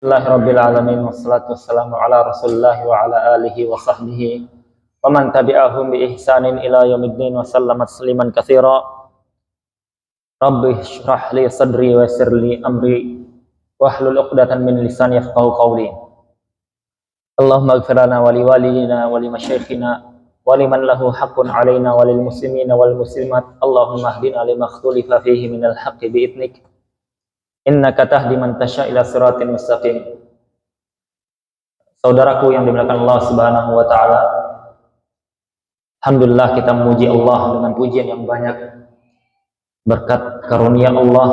Alhamdulillahirabbil alamin wassalatu wassalamu ala Rasulillah wa ala alihi wa sahbihi wa man tabi'ahum bi ihsanin ila yaumiddin wa sallama tasliman katsira. Rabbi shrah li sadri wa yassir li amri wahlul 'uqdatam min lisani yafqahu qawli. Allahumma ighfir lana wa li walidina wa li masyayikhina wa liman lahu haqqun 'alaina wa lil muslimina wal muslimat. Allahumma hdina lima ikhtalafa fihi minal haqqi bi idnik. Innaka tahdi man tasya ila siratin mustaqim. Saudaraku yang dimuliakan Allah Subhanahu wa taala, alhamdulillah kita memuji Allah dengan pujian yang banyak. Berkat karunia Allah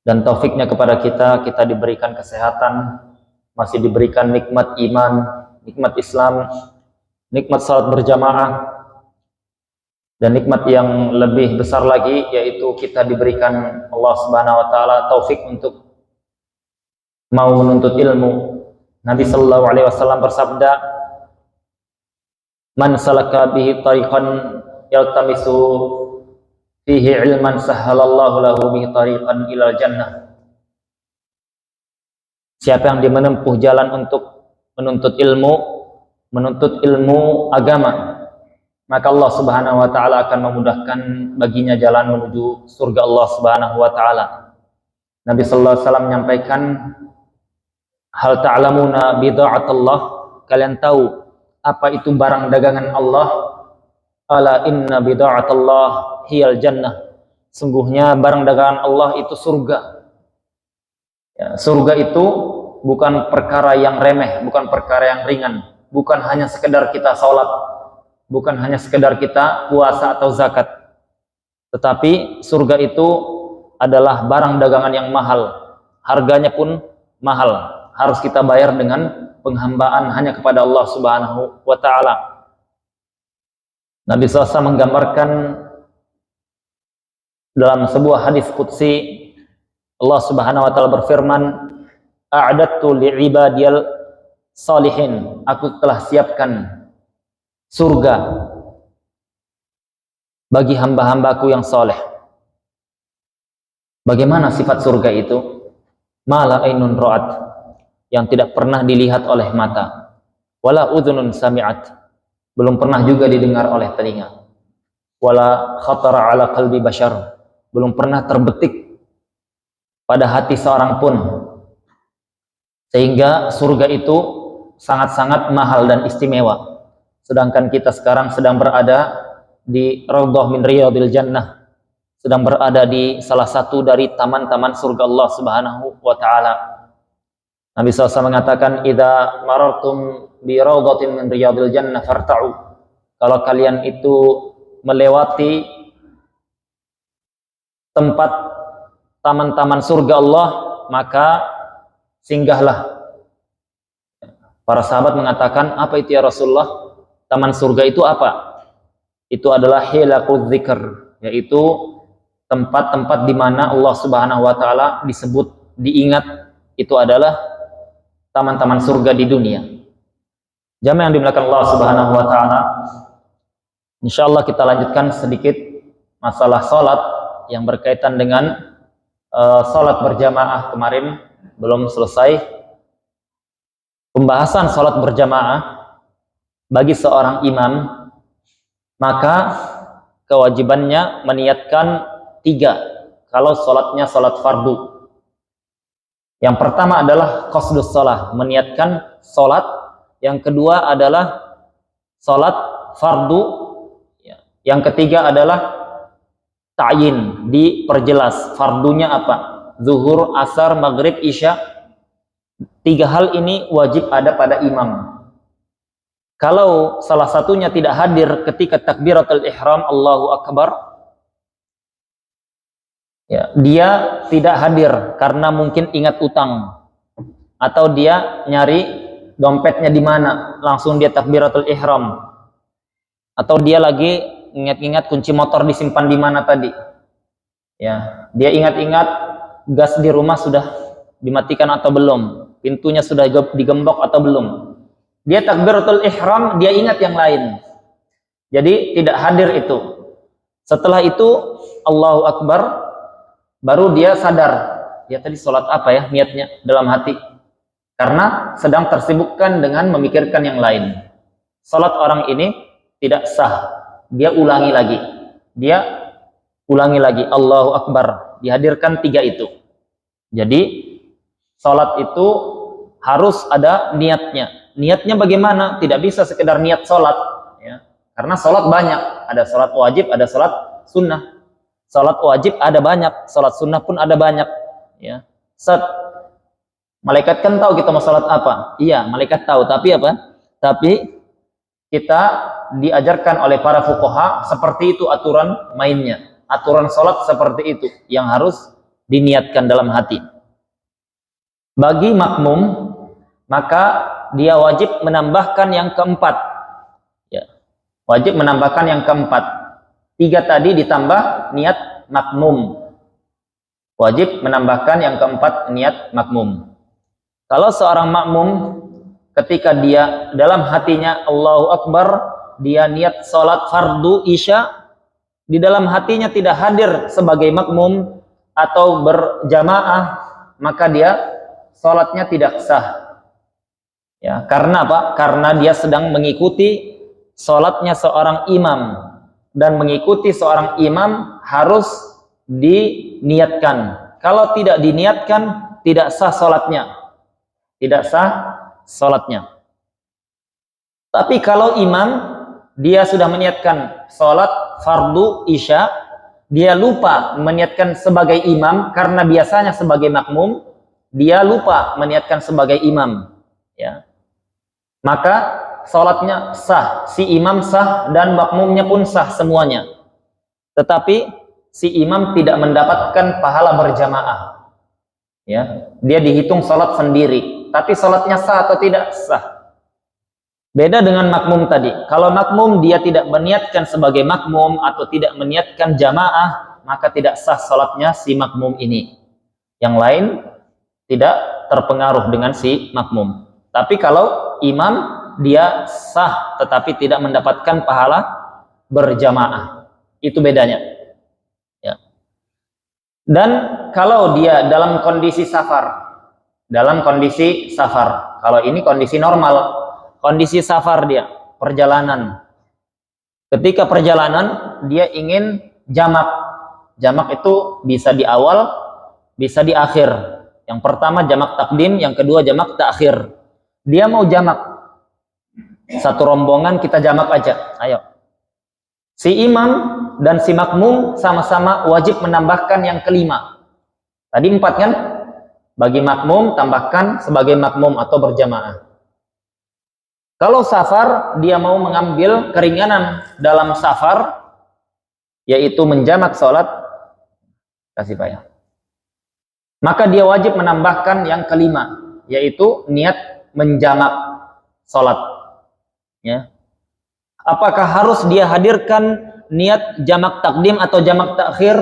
dan taufiknya kepada kita diberikan kesehatan, masih diberikan nikmat iman, nikmat Islam, nikmat salat berjamaah, dan nikmat yang lebih besar lagi yaitu kita diberikan Allah Subhanahu wa taala taufik untuk mau menuntut ilmu. Nabi sallallahu alaihi wasallam bersabda, "Man salaka bihi tariqan yaltamisu fihi ilman sahhalallahu lahu bihi tariqan ilal jannah." Siapa yang menempuh jalan untuk menuntut ilmu agama, maka Allah Subhanahu wa taala akan memudahkan baginya jalan menuju surga Allah Subhanahu wa taala. Nabi sallallahu alaihi wasallam menyampaikan, "Hal ta'lamuna bid'atallah?" Kalian tahu apa itu barang dagangan Allah? Ala inna bid'atallah hiyal jannah. Sungguhnya barang dagangan Allah itu surga. Ya, surga itu bukan perkara yang remeh, bukan perkara yang ringan, bukan hanya sekedar kita salat, bukan hanya sekedar kita puasa atau zakat, tetapi surga itu adalah barang dagangan yang mahal, harganya pun mahal, harus kita bayar dengan penghambaan hanya kepada Allah Subhanahu wa taala. Nabi SAW menggambarkan dalam sebuah hadis qudsi, Allah Subhanahu wa taala berfirman, "A'adattu li'ibadiyal salihin." Aku telah siapkan surga bagi hamba-hambaku yang soleh. Bagaimana sifat surga itu? Mala ainun ra'at, yang tidak pernah dilihat oleh mata, wala udhunun sami'at, belum pernah juga didengar oleh telinga, wala khatara ala qalbi bashar, belum pernah terbetik pada hati seorang pun. Sehingga surga itu sangat-sangat mahal dan istimewa. Sedangkan kita sekarang sedang berada di Raudhah min Riyadil Jannah, sedang berada di salah satu dari taman-taman surga Allah Subhanahu wa taala. Nabi SAW mengatakan, "Idza marartum bi raudhatin min Riyadil Jannah farta'u." Kalau kalian itu melewati tempat taman-taman surga Allah, maka singgahlah. Para sahabat mengatakan, "Apa itu ya Rasulullah? Taman surga itu apa?" Itu adalah hilaqudz dzikr, yaitu tempat-tempat di mana Allah Subhanahu wa taala disebut, diingat. Itu adalah taman-taman surga di dunia. Jamaah yang dimuliakan Allah Subhanahu wa taala, insyaallah kita lanjutkan sedikit masalah salat yang berkaitan dengan salat berjamaah. Kemarin belum selesai pembahasan salat berjamaah. Bagi seorang imam, maka kewajibannya meniatkan 3 kalau sholatnya sholat fardu. Yang pertama adalah qasdus sholat, meniatkan sholat. Yang kedua adalah sholat fardu. Yang ketiga adalah ta'yin, diperjelas fardunya apa, zuhur, asar, maghrib, isya. 3 hal ini wajib ada pada imam. Kalau salah satunya tidak hadir ketika takbiratul ihram, Allahu Akbar, ya, dia tidak hadir karena mungkin ingat utang, atau dia nyari dompetnya di mana, langsung dia takbiratul ihram, atau dia lagi ingat-ingat kunci motor disimpan di mana tadi, ya, dia ingat-ingat gas di rumah sudah dimatikan atau belum, pintunya sudah digembok atau belum. Dia takbiratul ihram, dia ingat yang lain, jadi tidak hadir itu. Setelah itu Allahu Akbar, baru dia sadar, dia tadi sholat apa ya niatnya dalam hati, karena sedang tersibukkan dengan memikirkan yang lain. Sholat orang ini tidak sah, dia ulangi lagi, Allahu Akbar, dihadirkan 3 itu. Jadi sholat itu harus ada niatnya bagaimana? Tidak bisa sekedar niat sholat ya. Karena sholat banyak, ada sholat wajib, ada sholat sunnah. Sholat wajib ada banyak, sholat sunnah pun ada banyak ya. Malaikat kan tahu kita mau sholat apa? Iya, malaikat tahu, tapi apa? Tapi kita diajarkan oleh para fuqaha seperti itu aturan mainnya. Aturan sholat seperti itu yang harus diniatkan dalam hati. Bagi makmum, maka dia wajib menambahkan yang keempat ya. Wajib menambahkan yang keempat. 3 tadi ditambah niat makmum. Wajib menambahkan yang keempat niat makmum. Kalau seorang makmum ketika dia dalam hatinya Allahu Akbar, dia niat sholat fardu isya, di dalam hatinya tidak hadir sebagai makmum atau berjamaah, maka dia sholatnya tidak sah ya. Karena apa? Karena dia sedang mengikuti sholatnya seorang imam, dan mengikuti seorang imam harus diniatkan. Kalau tidak diniatkan, tidak sah sholatnya. Tidak sah sholatnya. Tapi kalau imam, dia sudah meniatkan sholat fardu isya, dia lupa meniatkan sebagai imam, karena biasanya sebagai makmum, dia lupa meniatkan sebagai imam ya. Maka sholatnya sah, si imam sah dan makmumnya pun sah semuanya. Tetapi si imam tidak mendapatkan pahala berjamaah ya. Dia dihitung sholat sendiri, tapi sholatnya sah atau tidak? Sah. Beda dengan makmum tadi. Kalau makmum dia tidak meniatkan sebagai makmum atau tidak meniatkan jamaah, maka tidak sah sholatnya si makmum ini. Yang lain tidak terpengaruh dengan si makmum. Tapi kalau imam, dia sah tetapi tidak mendapatkan pahala berjamaah. Itu bedanya ya. Dan kalau dia dalam kondisi safar, kalau ini kondisi normal, kondisi safar dia perjalanan. Ketika perjalanan dia ingin jamak itu bisa di awal, bisa di akhir. Yang pertama jamak takdim, yang kedua jamak takhir. Dia mau jamak, satu rombongan kita jamak aja, ayo. Si imam dan si makmum sama-sama wajib menambahkan yang kelima. Tadi 4 kan? Bagi makmum tambahkan sebagai makmum atau berjamaah. Kalau safar, dia mau mengambil keringanan dalam safar, yaitu menjamak sholat, kasih Pak ya. Maka dia wajib menambahkan yang kelima, yaitu niat menjamak sholat ya. Apakah harus dia hadirkan niat jamak takdim atau jamak takhir?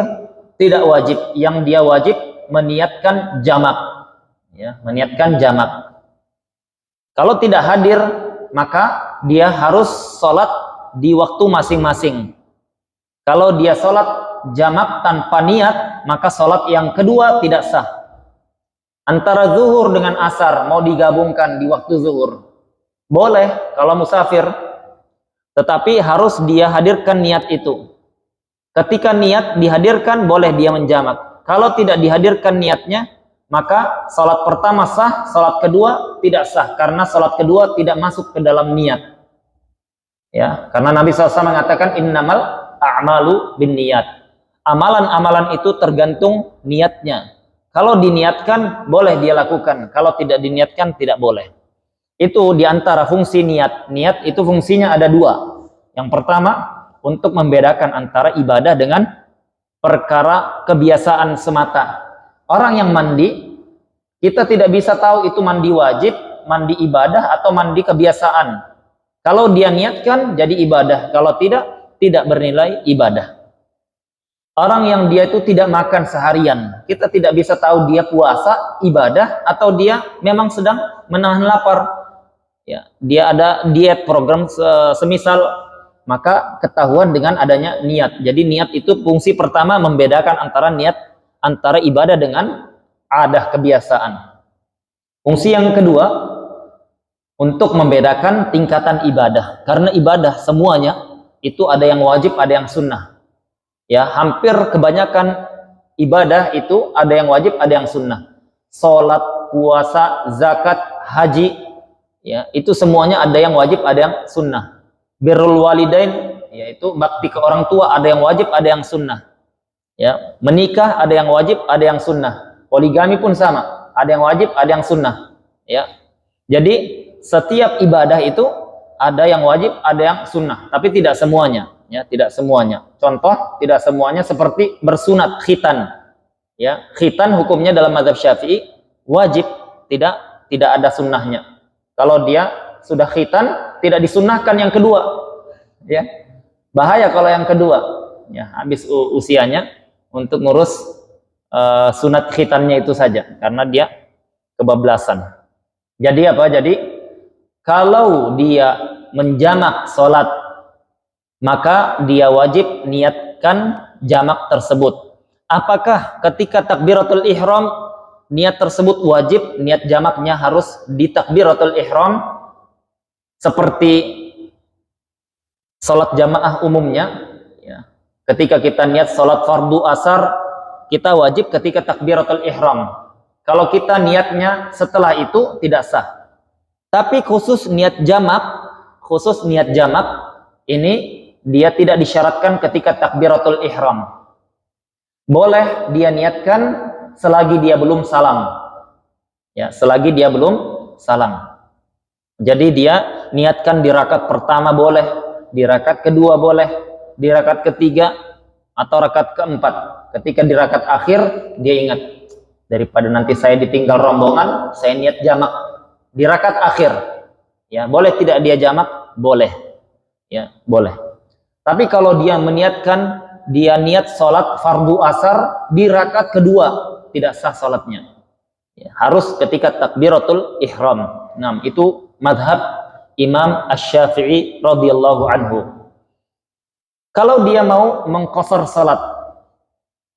Tidak wajib. Yang dia wajib meniatkan jamak ya, meniatkan jamak. Kalau tidak hadir, maka dia harus sholat di waktu masing-masing. Kalau dia sholat jamak tanpa niat, maka sholat yang kedua tidak sah. Antara zuhur dengan asar mau digabungkan di waktu zuhur, boleh kalau musafir, tetapi harus dia hadirkan niat itu. Ketika niat dihadirkan, boleh dia menjamak. Kalau tidak dihadirkan niatnya, maka sholat pertama sah, sholat kedua tidak sah, karena sholat kedua tidak masuk ke dalam niat ya. Karena Nabi SAW mengatakan innamal a'malu bin niat, amalan-amalan itu tergantung niatnya. Kalau diniatkan boleh dia lakukan, kalau tidak diniatkan tidak boleh. Itu diantara fungsi niat. Niat itu fungsinya ada 2. Yang pertama, untuk membedakan antara ibadah dengan perkara kebiasaan semata. Orang yang mandi, kita tidak bisa tahu itu mandi wajib, mandi ibadah, atau mandi kebiasaan. Kalau dia niatkan, jadi ibadah. Kalau tidak, tidak bernilai ibadah. Orang yang dia itu tidak makan seharian, kita tidak bisa tahu dia puasa, ibadah, atau dia memang sedang menahan lapar. Ya, dia ada diet program semisal, maka ketahuan dengan adanya niat. Jadi niat itu fungsi pertama membedakan antara niat antara ibadah dengan adah, kebiasaan. Fungsi yang kedua, untuk membedakan tingkatan ibadah. Karena ibadah semuanya itu ada yang wajib, ada yang sunnah. Ya, hampir kebanyakan ibadah itu ada yang wajib, ada yang sunnah. Salat, puasa, zakat, haji, ya, itu semuanya ada yang wajib, ada yang sunnah. Birrul walidain, yaitu bakti ke orang tua, ada yang wajib, ada yang sunnah. Ya, menikah ada yang wajib, ada yang sunnah. Poligami pun sama, ada yang wajib, ada yang sunnah. Ya, jadi setiap ibadah itu ada yang wajib, ada yang sunnah, tapi tidak semuanya. Ya, tidak semuanya. Contoh, tidak semuanya seperti bersunat, khitan. Ya, khitan hukumnya dalam mazhab Syafi'i wajib, tidak ada sunnahnya. Kalau dia sudah khitan, tidak disunnahkan yang kedua. Ya, bahaya kalau yang kedua. Ya, habis usianya untuk ngurus sunat khitannya itu saja, karena dia kebablasan. Jadi apa? Jadi kalau dia menjamak sholat, maka dia wajib niatkan jamak tersebut. Apakah ketika takbiratul ihram niat tersebut wajib, niat jamaknya harus di takbiratul ihram seperti sholat jamaah umumnya? Ya. Ketika kita niat sholat fardu asar, kita wajib ketika takbiratul ihram. Kalau kita niatnya setelah itu tidak sah. Tapi khusus niat jamak ini dia tidak disyaratkan ketika takbiratul ihram. Boleh dia niatkan selagi dia belum salam. Ya, selagi dia belum salam. Jadi dia niatkan di rakaat pertama boleh, di rakaat kedua boleh, di rakaat ketiga atau rakaat keempat. Ketika di rakaat akhir dia ingat, daripada nanti saya ditinggal rombongan, saya niat jamak di rakaat akhir. Ya, boleh tidak dia jamak? Boleh. Ya, boleh. Tapi kalau dia meniatkan, dia niat sholat fardu asar di rakaat kedua, tidak sah sholatnya. Ya, harus ketika takbiratul ihram. Nah, itu madhab Imam Asy-Syafi'i radhiyallahu anhu. Kalau dia mau mengqasar sholat,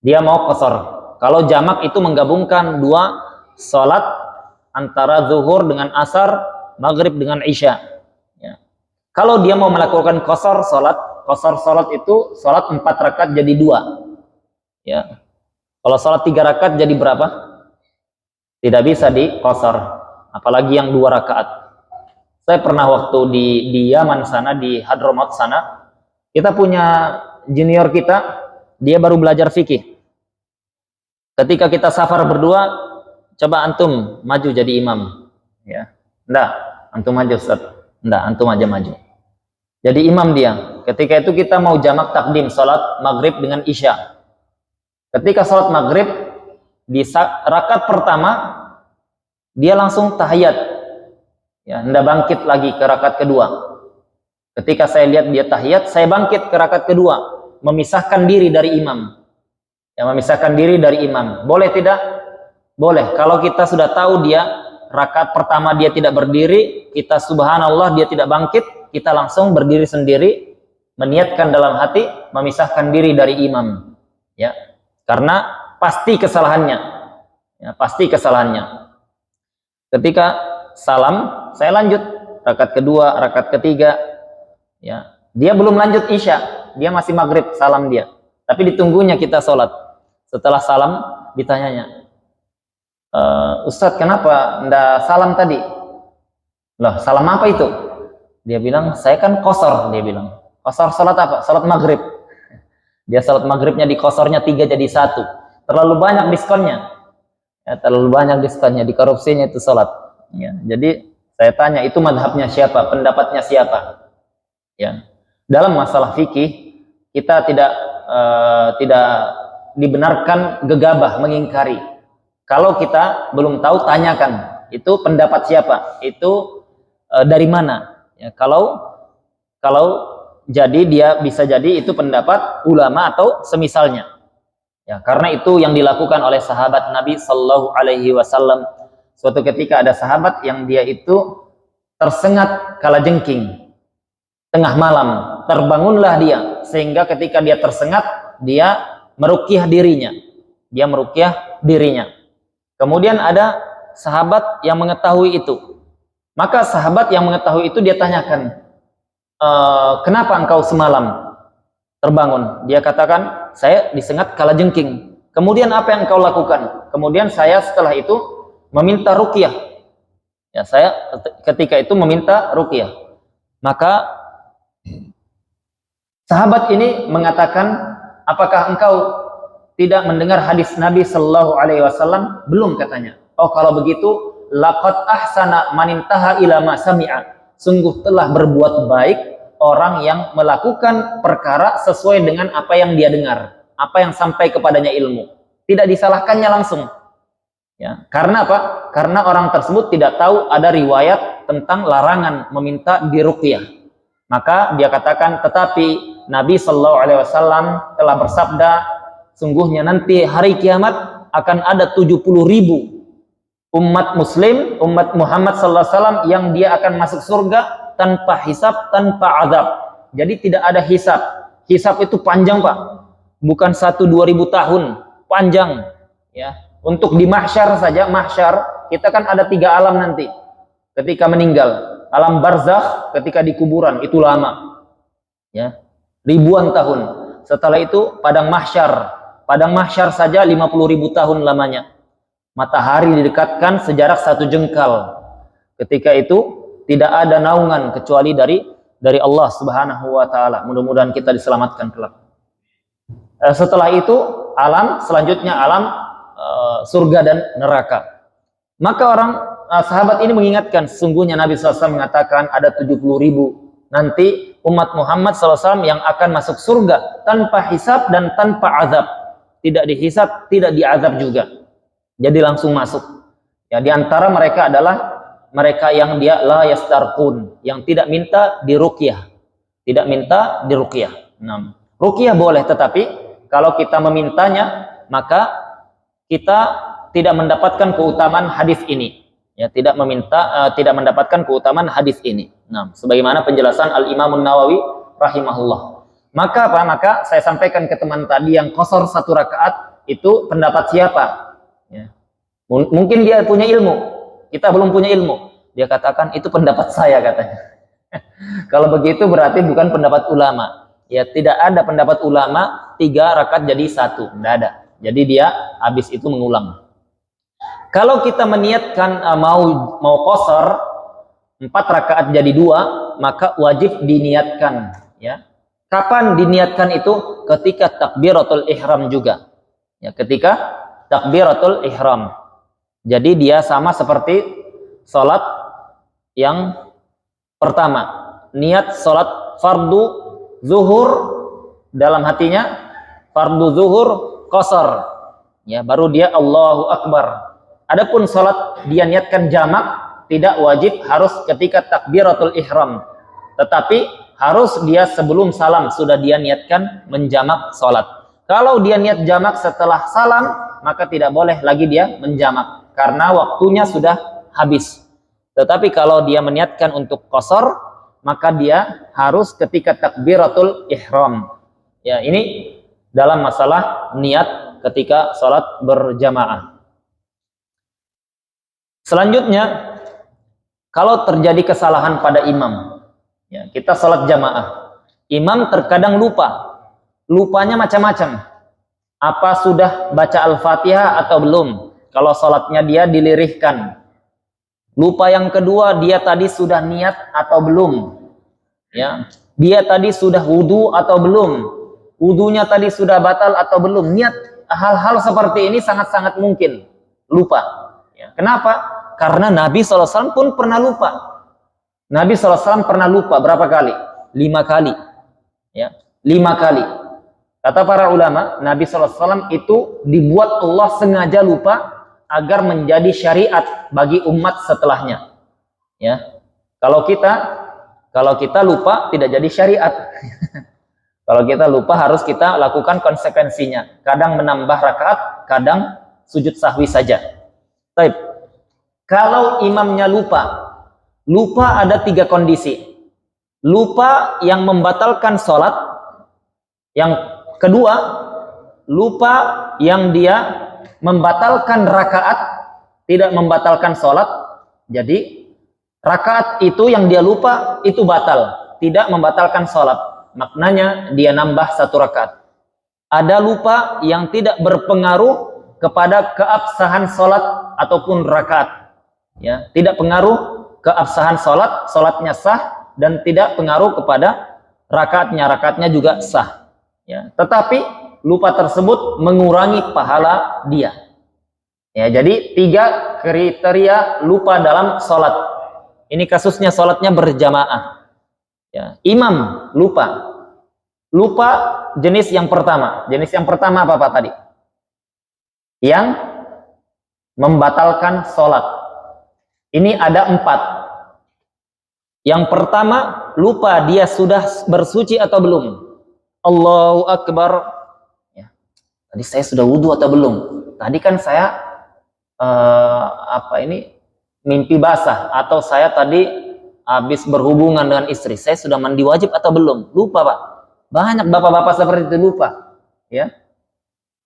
dia mau qasar. Kalau jamak itu menggabungkan dua sholat antara zuhur dengan asar, maghrib dengan isya. Ya. Kalau dia mau melakukan qasar sholat itu sholat 4 rakaat jadi 2. Ya. Kalau sholat 3 rakaat jadi berapa? Tidak bisa di qasar, apalagi yang 2 rakaat. Saya pernah waktu di Yaman sana, di Hadramaut sana, kita punya junior kita, dia baru belajar fikih. Ketika kita safar berdua, coba antum maju jadi imam. Ya. Enggak, antum maju, Ustaz. Enggak, antum aja maju. Jadi imam dia. Ketika itu kita mau jamak takdim, salat maghrib dengan isya. Ketika salat maghrib, di rakaat pertama, dia langsung tahiyat. Ya, hendak bangkit lagi ke rakaat kedua. Ketika saya lihat dia tahiyat, saya bangkit ke rakaat kedua, memisahkan diri dari imam. Ya, memisahkan diri dari imam. Boleh tidak? Boleh. Kalau kita sudah tahu dia rakaat pertama dia tidak berdiri, kita subhanallah dia tidak bangkit, kita langsung berdiri sendiri, meniatkan dalam hati memisahkan diri dari imam. Ya. Karena pasti kesalahannya. Ya, pasti kesalahannya. Ketika salam, saya lanjut rakaat kedua, rakaat ketiga. Ya, dia belum lanjut isya, dia masih maghrib, salam dia. Tapi ditunggunya kita sholat. Setelah salam, ditanyanya, Ustadz kenapa ndak salam tadi? Loh, salam apa itu? Dia bilang, saya kan qasar. Dia bilang, qasar salat apa? Salat maghrib. Dia salat maghribnya di qasarnya 3 jadi 1. Terlalu banyak diskonnya. Ya, terlalu banyak diskonnya, dikorupsinya itu salat. Ya, jadi saya tanya, itu madhabnya siapa? Pendapatnya siapa? Ya. Dalam masalah fikih, kita tidak dibenarkan gegabah mengingkari. Kalau kita belum tahu, tanyakan. Itu pendapat siapa? Itu dari mana? Ya, kalau jadi dia bisa jadi itu pendapat ulama atau semisalnya. Ya, karena itu yang dilakukan oleh sahabat Nabi Sallallahu Alaihi Wasallam. Suatu ketika ada sahabat yang dia itu tersengat kalajengking, tengah malam, terbangunlah dia, sehingga ketika dia tersengat, dia meruqyah dirinya. Dia meruqyah dirinya. Kemudian ada sahabat yang mengetahui itu. Maka sahabat yang mengetahui itu dia tanyakan, kenapa engkau semalam terbangun? Dia katakan, saya disengat kalajengking. Kemudian apa yang engkau lakukan? Kemudian saya setelah itu meminta ruqyah. Ya, saya ketika itu meminta ruqyah. Maka sahabat ini mengatakan, apakah engkau tidak mendengar hadis Nabi Shallallahu Alaihi Wasallam? Belum, katanya. Oh, kalau begitu, laqad ahsana manintaha ila ma sami'a. Sungguh telah berbuat baik orang yang melakukan perkara sesuai dengan apa yang dia dengar, apa yang sampai kepadanya ilmu. Tidak disalahkannya langsung. Ya, karena apa? Karena orang tersebut tidak tahu ada riwayat tentang larangan meminta diruqyah. Maka dia katakan, tetapi Nabi Shallallahu Alaihi Wasallam telah bersabda, sungguhnya nanti hari kiamat akan ada 70.000 umat muslim, umat Muhammad sallallahu alaihi wasallam yang dia akan masuk surga tanpa hisab, tanpa azab. Jadi tidak ada hisab. Hisab itu panjang, Pak. Bukan 1-2 ribu tahun, panjang, ya. Untuk di mahsyar saja, mahsyar kita kan ada 3 alam nanti. Ketika meninggal, alam barzakh ketika di kuburan itu lama. Ya. Ribuan tahun. Setelah itu padang mahsyar. Padang mahsyar saja 50.000 tahun lamanya. Matahari didekatkan sejarak 1 jengkal. Ketika itu tidak ada naungan kecuali dari Allah Subhanahu wa taala. Mudah-mudahan kita diselamatkan kelak. Setelah itu alam selanjutnya alam surga dan neraka. Maka sahabat ini mengingatkan, sesungguhnya Nabi SAW mengatakan ada 70.000 nanti umat Muhammad SAW yang akan masuk surga tanpa hisab dan tanpa azab. Tidak dihisab, tidak diazab juga. Jadi langsung masuk. Ya, di antara mereka adalah mereka yang dia la yastarqun, yang tidak minta diruqyah. Tidak minta diruqyah. Nah, ruqyah boleh, tetapi kalau kita memintanya, maka kita tidak mendapatkan keutamaan hadis ini. Ya, tidak mendapatkan keutamaan hadis ini. Nah, sebagaimana penjelasan Al-Imam An-Nawawi rahimahullah. Maka apa? Maka saya sampaikan ke teman tadi yang qasar 1 rakaat itu pendapat siapa? Ya. Mungkin dia punya ilmu, kita belum punya ilmu. Dia katakan itu pendapat saya, katanya. Kalau begitu berarti bukan pendapat ulama. Ya, tidak ada pendapat ulama 3 rakaat jadi 1, tidak ada. Jadi dia habis itu mengulang. Kalau kita meniatkan mau qasar 4 rakaat jadi 2, maka wajib diniatkan. Ya, kapan diniatkan itu? Ketika takbiratul ihram juga. Ya, ketika takbiratul ihram. Jadi dia sama seperti sholat yang pertama. Niat sholat fardu zuhur dalam hatinya, fardu zuhur qasar. Ya, baru dia Allahu Akbar. Adapun sholat dia niatkan jamak, tidak wajib harus ketika takbiratul ihram. Tetapi harus dia sebelum salam sudah dia niatkan menjamak sholat. Kalau dia niat jamak setelah salam, maka tidak boleh lagi dia menjamak karena waktunya sudah habis. Tetapi kalau dia meniatkan untuk qasar, maka dia harus ketika takbiratul ihram. Ya, ini dalam masalah niat ketika sholat berjamaah. Selanjutnya, kalau terjadi kesalahan pada imam, ya, kita sholat jamaah, imam terkadang lupa. Lupanya macam-macam. Apa sudah baca Al-Fatihah atau belum? Kalau sholatnya dia dilirihkan. Lupa yang kedua, dia tadi sudah niat atau belum? Ya, dia tadi sudah wudu atau belum? Wudunya tadi sudah batal atau belum? Niat hal-hal seperti ini sangat-sangat mungkin lupa. Ya, kenapa? Karena Nabi SAW pun pernah lupa. Nabi SAW pernah lupa berapa kali? 5 kali. Ya, 5 kali. Kata para ulama, Nabi SAW itu dibuat Allah sengaja lupa agar menjadi syariat bagi umat setelahnya. Ya, kalau kita lupa tidak jadi syariat. Kalau kita lupa harus kita lakukan konsekuensinya. Kadang menambah rakaat, kadang sujud sahwi saja. Baik. Kalau imamnya lupa ada 3 kondisi. Lupa yang membatalkan sholat. Yang kedua, lupa yang dia membatalkan rakaat. tidak membatalkan sholat. Jadi rakaat itu yang dia lupa itu batal, tidak membatalkan sholat. Maknanya dia nambah 1 rakaat. Ada lupa yang tidak berpengaruh kepada keabsahan sholat ataupun rakaat. Ya, tidak pengaruh keabsahan sholat, sholatnya sah, dan tidak pengaruh kepada rakaatnya juga sah. Ya, tetapi lupa tersebut mengurangi pahala dia. Ya, jadi 3 kriteria lupa dalam sholat. Ini kasusnya sholatnya berjamaah. Ya, imam lupa. Lupa jenis yang pertama. Jenis yang pertama apa tadi? Yang membatalkan sholat. Ini ada 4. Yang pertama, lupa dia sudah bersuci atau belum. Allahu Akbar. Ya. Tadi saya sudah wudhu atau belum? Tadi kan saya mimpi basah, atau saya tadi habis berhubungan dengan istri. Saya sudah mandi wajib atau belum? Lupa, Pak. Banyak bapak-bapak seperti itu lupa. Ya.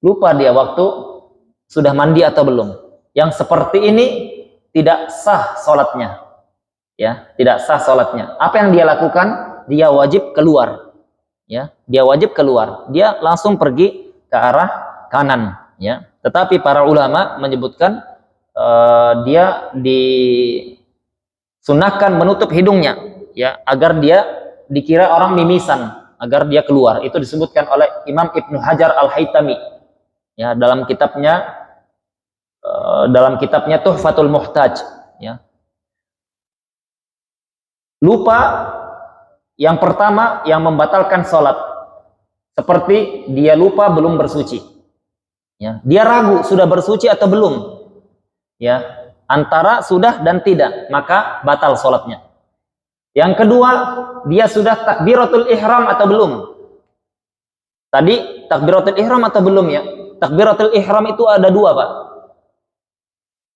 Lupa dia waktu sudah mandi atau belum. Yang seperti ini tidak sah sholatnya. Ya, tidak sah sholatnya. Apa yang dia lakukan? Dia wajib keluar. Ya, dia wajib keluar. Dia langsung pergi ke arah kanan. Ya, tetapi para ulama menyebutkan dia disunahkan menutup hidungnya, ya, agar dia dikira orang mimisan, agar dia keluar. Itu disebutkan oleh Imam Ibnu Hajar Al-Haytami. Ya, dalam kitabnya Tuhfatul Muhtaj. Ya. Lupa yang pertama yang membatalkan sholat, seperti dia lupa belum bersuci. Ya, dia ragu sudah bersuci atau belum. Ya, antara sudah dan tidak, maka batal sholatnya. Yang kedua, dia sudah takbiratul ihram atau belum. Tadi takbiratul ihram atau belum, ya? Takbiratul ihram itu ada 2, Pak.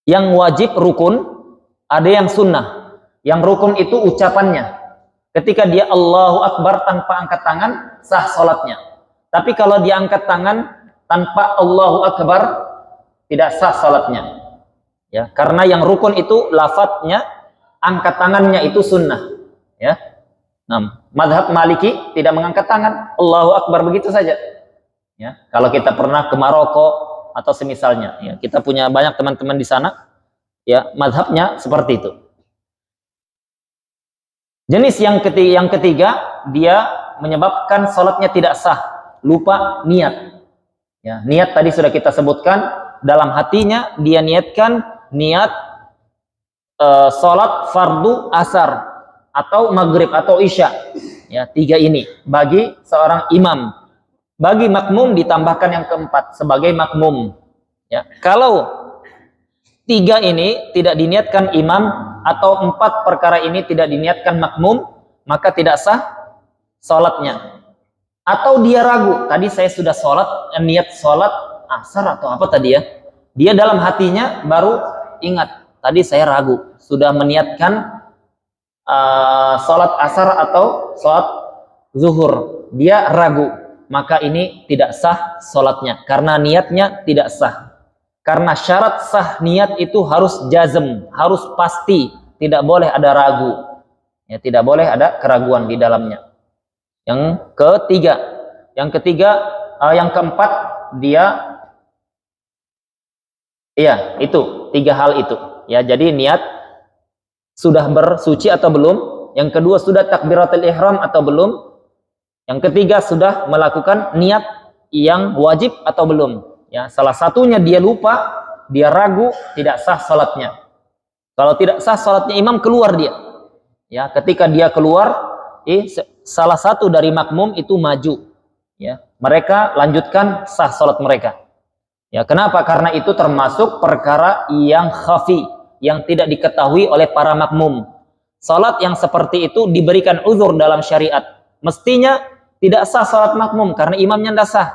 Yang wajib rukun, ada yang sunnah. Yang rukun itu ucapannya. Ketika dia Allahu Akbar tanpa angkat tangan, sah sholatnya. Tapi kalau dia angkat tangan tanpa Allahu Akbar, tidak sah sholatnya. Ya, karena yang rukun itu lafadznya, angkat tangannya itu sunnah. Ya. Nah, mazhab Maliki tidak mengangkat tangan, Allahu Akbar begitu saja. Ya, kalau kita pernah ke Maroko atau semisalnya, ya, kita punya banyak teman-teman di sana, ya, mazhabnya seperti itu. Jenis yang ketiga, dia menyebabkan sholatnya tidak sah, lupa niat. Ya, niat tadi sudah kita sebutkan, dalam hatinya dia niatkan niat sholat fardu asar atau maghrib atau isya. Ya, 3 ini bagi seorang imam. Bagi makmum ditambahkan yang keempat sebagai makmum. Ya, kalau 3 ini tidak diniatkan imam atau 4 perkara ini tidak diniatkan makmum, maka tidak sah sholatnya. Atau dia ragu, tadi saya sudah sholat, niat sholat asar atau apa tadi ya? Dia dalam hatinya baru ingat, tadi saya ragu, sudah meniatkan sholat asar atau sholat zuhur. Dia ragu, maka ini tidak sah sholatnya, karena niatnya tidak sah. Karena syarat sah niat itu harus jazm, harus pasti, tidak boleh ada ragu. Ya, tidak boleh ada keraguan di dalamnya. Yang keempat, dia, iya, itu 3 hal itu. Ya, jadi niat sudah bersuci atau belum? Yang kedua, sudah takbiratul ihram atau belum? Yang ketiga, sudah melakukan niat yang wajib atau belum? Ya, salah satunya dia lupa, dia ragu, tidak sah salatnya. Kalau tidak sah salatnya, imam keluar dia. Ya, ketika dia keluar, salah satu dari makmum itu maju. Ya, mereka lanjutkan sah salat mereka. Ya, kenapa? Karena itu termasuk perkara yang khafi, yang tidak diketahui oleh para makmum. Salat yang seperti itu diberikan uzur dalam syariat. Mestinya tidak sah salat makmum karena imamnya tidak sah.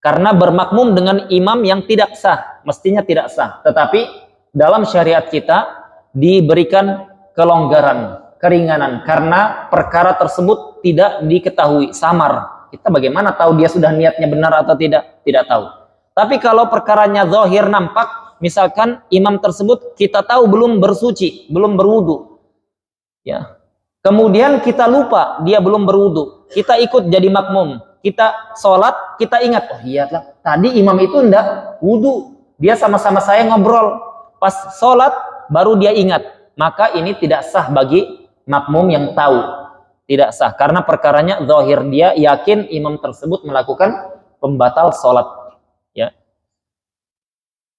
Karena bermakmum dengan imam yang tidak sah, mestinya tidak sah. Tetapi dalam syariat kita diberikan kelonggaran, keringanan, karena perkara tersebut tidak diketahui, samar. Kita bagaimana tahu dia sudah niatnya benar atau tidak? Tidak tahu. Tapi kalau perkaranya zahir nampak, misalkan imam tersebut kita tahu belum bersuci, belum berwudu. Ya. Kemudian kita lupa dia belum berwudu. Kita ikut jadi makmum. Kita sholat, kita ingat, oh iya lah, tadi imam itu enggak wudu. Dia sama-sama saya ngobrol. Pas sholat, baru dia ingat. Maka ini tidak sah bagi makmum yang tahu. Tidak sah. Karena perkaranya zahir dia yakin imam tersebut melakukan pembatal sholat. Ya.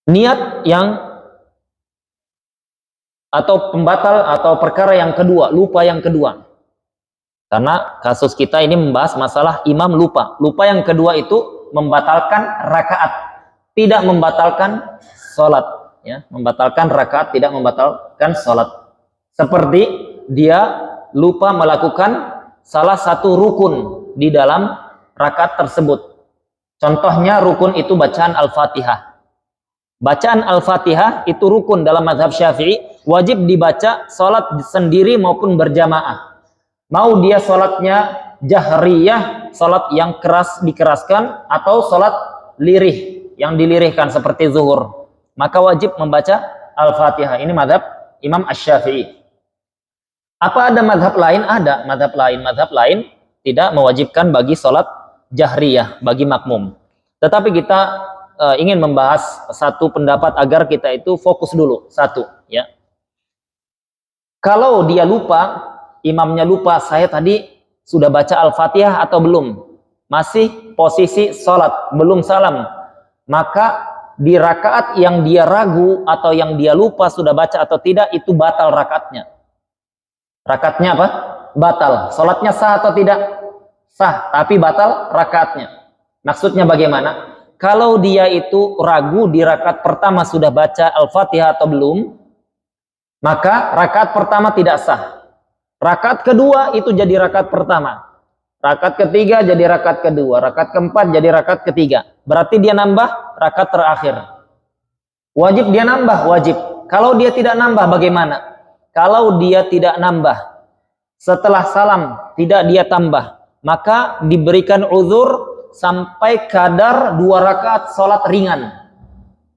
Niat yang atau pembatal atau perkara yang kedua, lupa yang kedua. Karena kasus kita ini membahas masalah imam lupa. Lupa yang kedua itu membatalkan rakaat, tidak membatalkan sholat. Ya, membatalkan rakaat, tidak membatalkan sholat. Seperti dia lupa melakukan salah satu rukun di dalam rakaat tersebut. Contohnya rukun itu bacaan Al-Fatihah. Bacaan Al-Fatihah itu rukun dalam mazhab Syafi'i, wajib dibaca sholat sendiri maupun berjamaah. Mau dia sholatnya jahriyah, sholat yang keras dikeraskan, atau sholat lirih yang dilirihkan seperti zuhur, maka wajib membaca Al-Fatihah. Ini mazhab Imam Asy-Syafi'i. Apa ada mazhab lain? Ada mazhab lain. Mazhab lain tidak mewajibkan bagi sholat jahriyah bagi makmum. Tetapi kita ingin membahas satu pendapat agar kita itu fokus dulu. Satu, ya. Kalau dia lupa, imamnya lupa, saya tadi sudah baca Al-Fatihah atau belum, masih posisi sholat, belum salam, maka di rakaat yang dia ragu atau yang dia lupa sudah baca atau tidak, itu batal rakaatnya. Rakaatnya apa? Batal. Sholatnya sah atau tidak? Sah, tapi batal rakaatnya. Maksudnya bagaimana? Kalau dia itu ragu di rakaat pertama sudah baca Al-Fatihah atau belum, maka rakaat pertama tidak sah. Rakaat kedua itu jadi rakaat pertama. Rakaat ketiga jadi rakaat kedua. Rakaat keempat jadi rakaat ketiga. Berarti dia nambah rakaat terakhir. Wajib dia nambah, wajib. Kalau dia tidak nambah bagaimana? Kalau dia tidak nambah, setelah salam tidak dia tambah, maka diberikan uzur sampai kadar 2 rakaat salat ringan.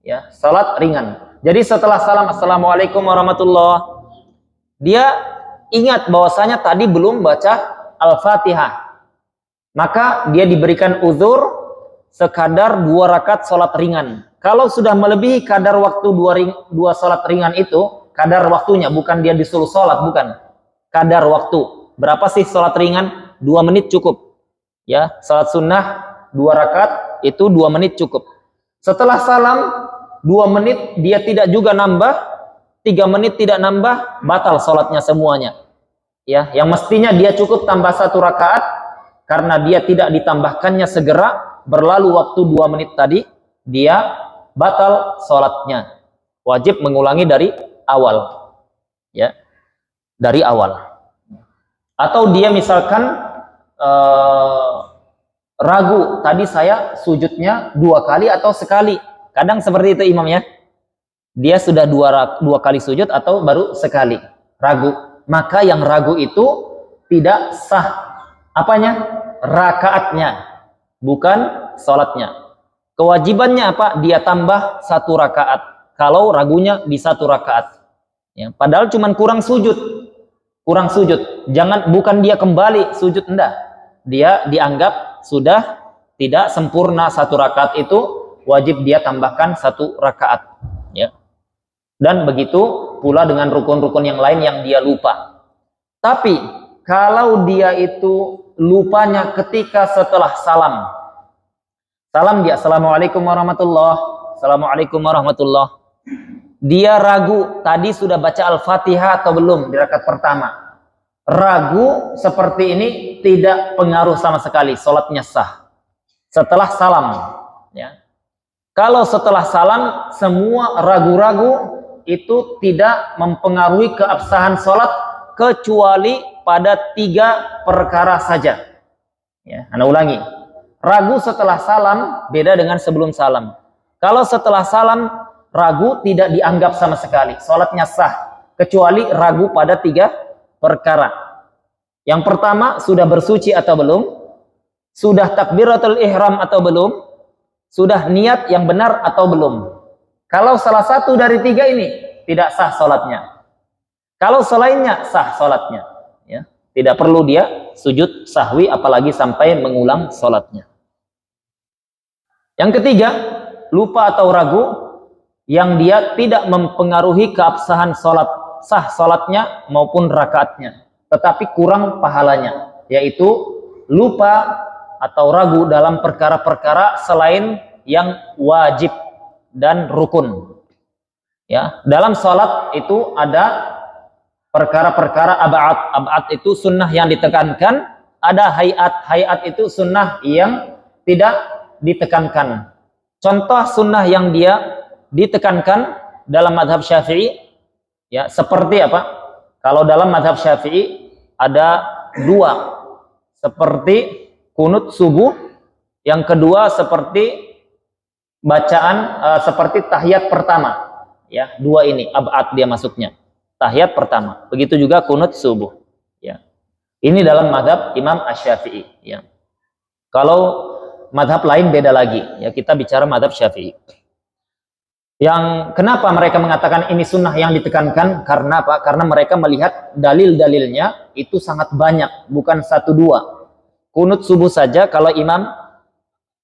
Ya, salat ringan. Jadi setelah salam assalamualaikum warahmatullahi, dia ingat bahwasanya tadi belum baca Al-Fatihah. Maka dia diberikan uzur sekadar 2 rakaat salat ringan. Kalau sudah melebihi kadar waktu 2 salat ringan itu, kadar waktunya, bukan dia disuruh salat, bukan. Kadar waktu. Berapa sih salat ringan? 2 menit cukup. Ya, salat sunnah 2 rakaat itu 2 menit cukup. Setelah salam 2 menit dia tidak juga nambah, 3 menit tidak nambah, batal salatnya semuanya. Ya, yang mestinya dia cukup tambah 1 rakaat, karena dia tidak ditambahkannya segera, berlalu waktu 2 menit tadi, dia batal salatnya. Wajib mengulangi dari awal. Ya. Dari awal. Atau dia misalkan ragu, tadi saya sujudnya 2 kali atau sekali. Kadang seperti itu imam ya. Dia sudah 2 kali sujud atau baru sekali. Ragu. Maka yang ragu itu tidak sah. Apanya? Rakaatnya. Bukan sholatnya. Kewajibannya apa? Dia tambah 1 rakaat. Kalau ragunya di 1 rakaat. Ya, padahal cuma kurang sujud. Kurang sujud. Bukan dia kembali sujud, enggak. Dia dianggap sudah tidak sempurna 1 rakaat itu, wajib dia tambahkan 1 rakaat. Ya. Dan begitu pula dengan rukun-rukun yang lain yang dia lupa. Tapi kalau dia itu lupanya ketika setelah salam. Salam dia, assalamualaikum warahmatullahi, assalamualaikum warahmatullahi. Dia ragu, tadi sudah baca Al-Fatihah atau belum di rakaat pertama. Ragu seperti ini tidak pengaruh sama sekali, sholatnya sah. Setelah salam, ya. Kalau setelah salam semua ragu-ragu itu tidak mempengaruhi keabsahan sholat kecuali pada 3 perkara saja. Ya, Anda ulangi. Ragu setelah salam beda dengan sebelum salam. Kalau setelah salam ragu tidak dianggap sama sekali, sholatnya sah kecuali ragu pada 3 perkara. Yang pertama, sudah bersuci atau belum? Sudah takbiratul ihram atau belum? Sudah niat yang benar atau belum? Kalau salah satu dari tiga ini tidak sah sholatnya. Kalau selainnya sah sholatnya, ya. Tidak perlu dia sujud sahwi apalagi sampai mengulang sholatnya. Yang ketiga, lupa atau ragu yang dia tidak mempengaruhi keabsahan sholat, sah sholatnya maupun rakaatnya, tetapi kurang pahalanya, yaitu lupa atau ragu dalam perkara-perkara selain yang wajib dan rukun. Ya, dalam sholat itu ada perkara-perkara ab'ad. Ab'ad itu sunnah yang ditekankan, ada hayat. Hayat itu sunnah yang tidak ditekankan. Contoh sunnah yang dia ditekankan dalam madhab Syafi'i, ya, seperti apa? Kalau dalam madhab Syafi'i ada dua, seperti kunut subuh, yang kedua seperti bacaan seperti tahiyat pertama, ya, dua ini ab'ad dia masuknya, tahiyat pertama. Begitu juga kunut subuh, ya. Ini dalam madhab Imam Asy-Syafi'i, ya. Kalau madhab lain beda lagi, ya, kita bicara madhab Syafi'i. Yang kenapa mereka mengatakan ini sunnah yang ditekankan? Karena apa? Karena mereka melihat dalil-dalilnya itu sangat banyak, bukan satu dua. Kunut subuh saja kalau Imam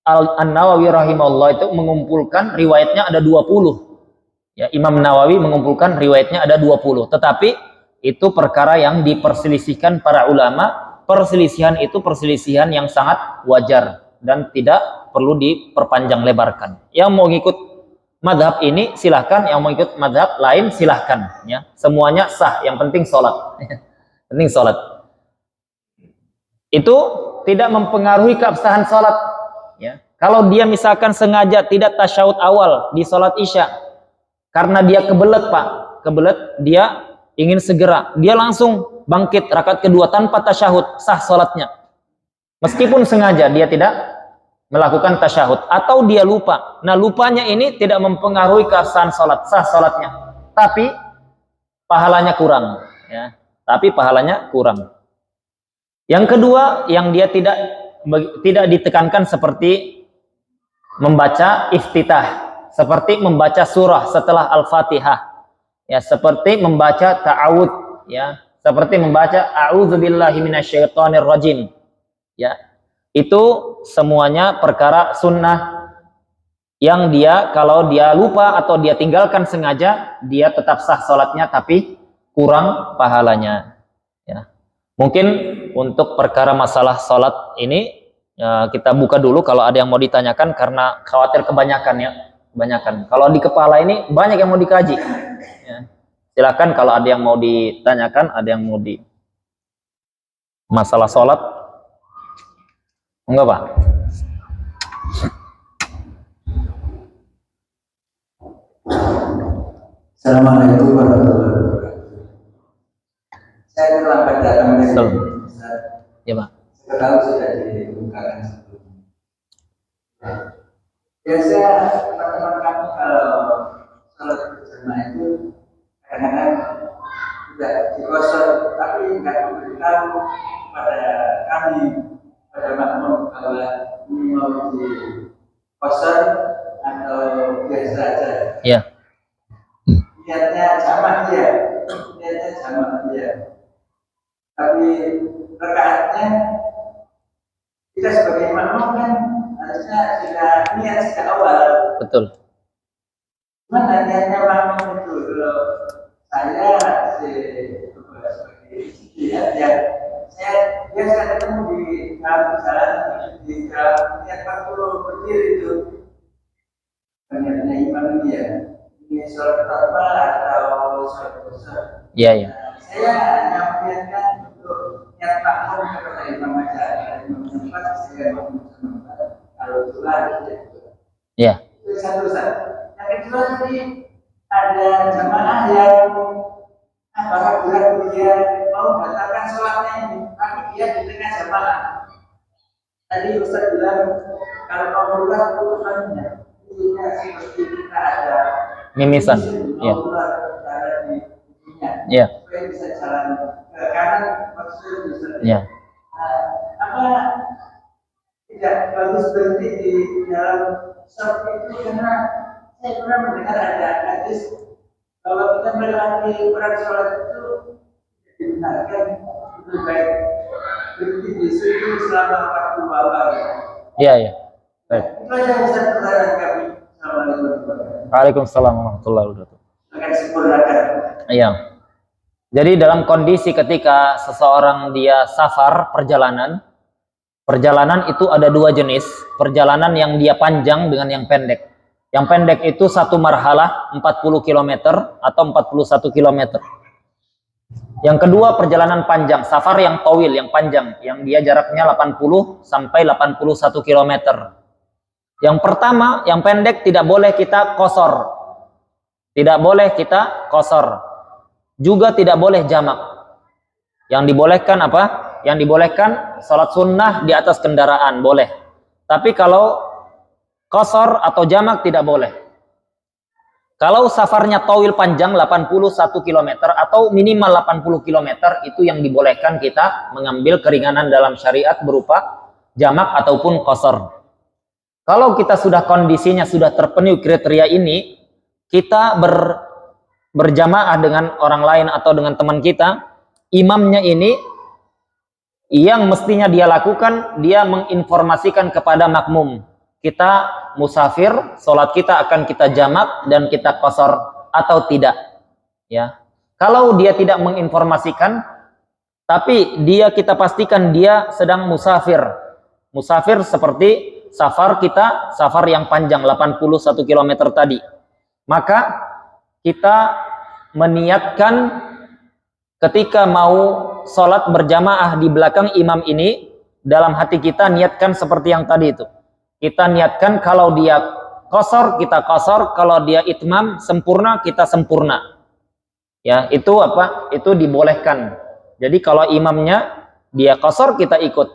An-Nawawi rahimahullah itu mengumpulkan riwayatnya ada 20. Ya, Imam Nawawi mengumpulkan riwayatnya ada 20. Tetapi itu perkara yang diperselisihkan para ulama. Perselisihan itu perselisihan yang sangat wajar dan tidak perlu diperpanjang lebarkan. Yang mau ikut madhab ini silahkan, yang mau ikut madhab lain silahkan, ya. Semuanya sah, yang penting sholat. Penting sholat. Itu tidak mempengaruhi keabsahan sholat, ya. Kalau dia misalkan sengaja tidak tasyahud awal di sholat isya karena dia kebelet, Pak, kebelet, dia ingin segera, dia langsung bangkit rakaat kedua tanpa tasyahud, sah sholatnya. Meskipun sengaja dia tidak melakukan tasyahud atau dia lupa. Nah, lupanya ini tidak mempengaruhi keabsahan sholat, sah sholatnya. Tapi pahalanya kurang, ya. Tapi pahalanya kurang. Yang kedua, yang dia tidak ditekankan seperti membaca iftitah, seperti membaca surah setelah Al-Fatihah, ya, seperti membaca ta'awud, ya, seperti membaca a'udzubillahi minasyaitonirrajim, ya. Itu semuanya perkara sunnah yang dia kalau dia lupa atau dia tinggalkan sengaja, dia tetap sah sholatnya tapi kurang pahalanya, ya. Mungkin untuk perkara masalah sholat ini, ya, kita buka dulu kalau ada yang mau ditanyakan, karena khawatir kebanyakan, ya, kebanyakan. Kalau di kepala ini banyak yang mau dikaji, ya. Silakan kalau ada yang mau ditanyakan, ada yang mau di masalah sholat, enggak, Pak? Assalamualaikum warahmatullahi wabarakatuh. Saya terlambat datang dari Ustaz. Ya, Pak. Saya tahu sudah dibukakan sebelumnya. Biasa teman-teman kami kalau sholat berjamaah itu kadang-kadang tidak dikosor, tapi nggak memberitahu pada kami, pada makmum, kalau ini mau dikosor atau biasa saja. Ya. Niatnya jamak dia, tapi rakaatnya kita sebagai makmum kan harusnya sudah niat sejak awal. Betul. Mana niatnya makmum itu? Kalau saya ya, saya biasa ketemu di dalam jalan, di dalam niat 40 berdiri itu niatnya imam dia. Ini sholat apa atau sholat besar? Iya, iya. Saya hanya mengingatkan untuk niat makmum kepada imam aja. Imam sempat, saya makmum sempat. Kalau sholat, Iya. itu satu saja. Yang kedua tadi ada jamaah yang apabila dia mau batalkan sholatnya ini, tapi dia di tengah jamaah. Tadi Ustaz bilang kalau mau keluar urusannya, ini seperti kita ada Mimisan, ya. Ya. Supaya bisa jalan ke kanan, maksudnya bisa. Ya. Apa tidak bagus berhenti di dalam shop itu, karena Saya pernah mendengar ada hadis kalau kita melewati orang sholat itu dibenarkan lebih baik berhenti di situ selama 40 hari. Iya, iya. Baik. Itu aja yang bisa pertanyaan kami. Assalamualaikum. Waalaikumsalam warahmatullahi wabarakatuh. Akan sempurnakan. Iya. Jadi dalam kondisi ketika seseorang dia safar perjalanan itu ada dua jenis, perjalanan yang dia panjang dengan yang pendek. Yang pendek itu satu marhalah 40 km atau 41 km. Yang kedua perjalanan panjang, safar yang tawil, yang panjang, yang dia jaraknya 80 sampai 81 km. Yang pertama, yang pendek tidak boleh kita qasar. Tidak boleh kita qasar. Juga tidak boleh jamak. Yang dibolehkan apa? Yang dibolehkan salat sunnah di atas kendaraan, boleh. Tapi kalau qasar atau jamak tidak boleh. Kalau safarnya tawil panjang 81 km atau minimal 80 km, itu yang dibolehkan kita mengambil keringanan dalam syariat berupa jamak ataupun qasar. Kalau kita sudah kondisinya sudah terpenuhi kriteria ini, kita berjamaah dengan orang lain atau dengan teman kita, imamnya ini yang mestinya dia lakukan, dia menginformasikan kepada makmum, kita musafir, sholat kita akan kita jamak dan kita qasar atau tidak. Ya, kalau dia tidak menginformasikan, tapi kita pastikan dia sedang musafir. Musafir seperti safar kita, safar yang panjang 81 km tadi. Maka kita meniatkan ketika mau sholat berjamaah di belakang imam ini, dalam hati kita niatkan seperti yang tadi itu. Kita niatkan kalau dia qasar, kita qasar, kalau dia itmam, sempurna, kita sempurna. Ya, itu apa? Itu dibolehkan. Jadi kalau imamnya dia qasar, kita ikut.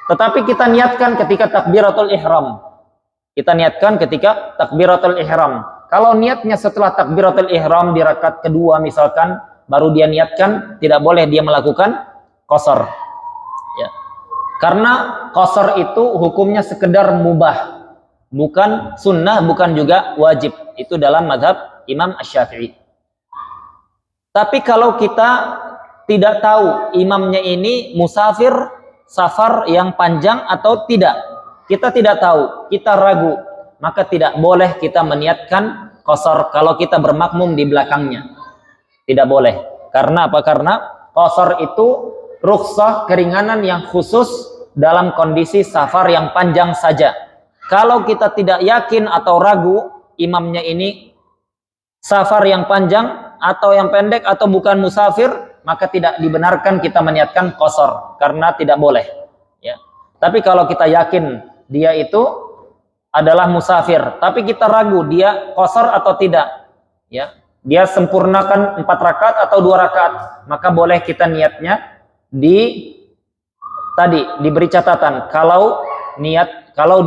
Tetapi kita niatkan ketika takbiratul ihram. Kita niatkan ketika takbiratul ihram. Kalau niatnya setelah takbiratul ihram di rakaat kedua misalkan, baru dia niatkan, tidak boleh dia melakukan qasar. Ya. Karena qasar itu hukumnya sekedar mubah. Bukan sunnah, bukan juga wajib. Itu dalam mazhab Imam Asy-Syafi'i. Tapi kalau kita tidak tahu imamnya ini musafir, safar yang panjang atau tidak, kita tidak tahu, kita ragu, maka tidak boleh kita meniatkan qasar kalau kita bermakmum di belakangnya. Tidak boleh. Karena apa? Karena qasar itu rukhsah, keringanan yang khusus dalam kondisi safar yang panjang saja. Kalau kita tidak yakin atau ragu imamnya ini safar yang panjang atau yang pendek atau bukan musafir, maka tidak dibenarkan kita meniatkan qasar karena tidak boleh. Ya. Tapi kalau kita yakin dia itu adalah musafir, tapi kita ragu dia qasar atau tidak, ya, dia sempurnakan 4 rakaat atau 2 rakaat, maka boleh kita niatnya diberi catatan. Kalau